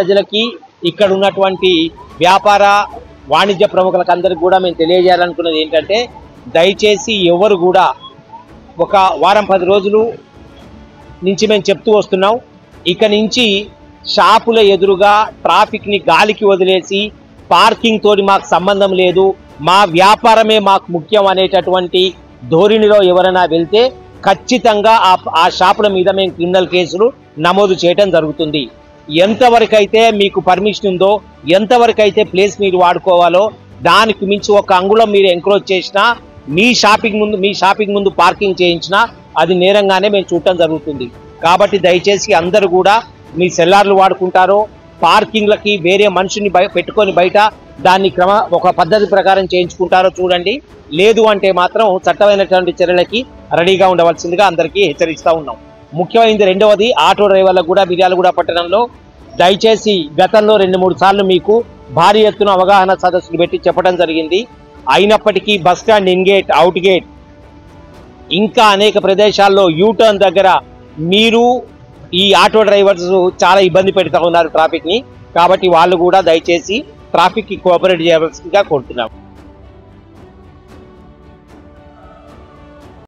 ప్రజలకి ఇక్కడ ఉన్నటువంటి వ్యాపార వాణిజ్య ప్రముఖులకు అందరికీ కూడా మేము తెలియజేయాలనుకున్నది ఏంటంటే, దయచేసి ఎవరు కూడా ఒక వారం 10 రోజులు నుంచి మేము చెప్తూ వస్తున్నాం, ఇక నుంచి షాపుల ఎదురుగా ట్రాఫిక్ని గాలికి వదిలేసి పార్కింగ్ తోటి మాకు సంబంధం లేదు, మా వ్యాపారమే మాకు ముఖ్యం అనేటటువంటి ధోరణిలో ఎవరైనా వెళ్తే ఖచ్చితంగా ఆ షాపుల మీద మేము క్రిమినల్ కేసులు నమోదు చేయడం జరుగుతుంది. ఎంతవరకైతే మీకు పర్మిషన్ ఉందో, ఎంతవరకైతే ప్లేస్ మీరు వాడుకోవాలో దానికి మించి ఒక అంగుళం మీరు ఎంక్రోచ్ చేసినా, మీ షాపింగ్ ముందు పార్కింగ్ చేయించినా అది నేరంగానే మేము చూడటం జరుగుతుంది. కాబట్టి దయచేసి అందరూ కూడా మీ సెల్లార్లు వాడుకుంటారో, పార్కింగ్లకి వేరే మనిషిని పెట్టుకొని బయట దాన్ని ఒక పద్ధతి ప్రకారం చేయించుకుంటారో చూడండి. లేదు అంటే మాత్రం చట్టమైనటువంటి చర్యలకి రెడీగా ఉండవలసిందిగా అందరికీ హెచ్చరిస్తూ ఉన్నాం. ముఖ్యమైనది రెండవది, ఆటో డ్రైవర్లకు కూడా మిర్యాలగూడ పట్టణంలో దయచేసి గతంలో 2-3 సార్లు మీకు భారీ ఎత్తున అవగాహన సదస్సులు పెట్టి చెప్పడం జరిగింది. అయినప్పటికీ బస్టాండ్ ఇన్గేట్, అవుట్ గేట్, ఇంకా అనేక ప్రదేశాల్లో యూటర్న్ దగ్గర మీరు ఈ ఆటో డ్రైవర్స్ చాలా ఇబ్బంది పెడుతూ ఉన్నారు ట్రాఫిక్ని. కాబట్టి వాళ్ళు కూడా దయచేసి ట్రాఫిక్కి కోఆపరేట్ చేయవలసిందిగా కోరుతున్నాం.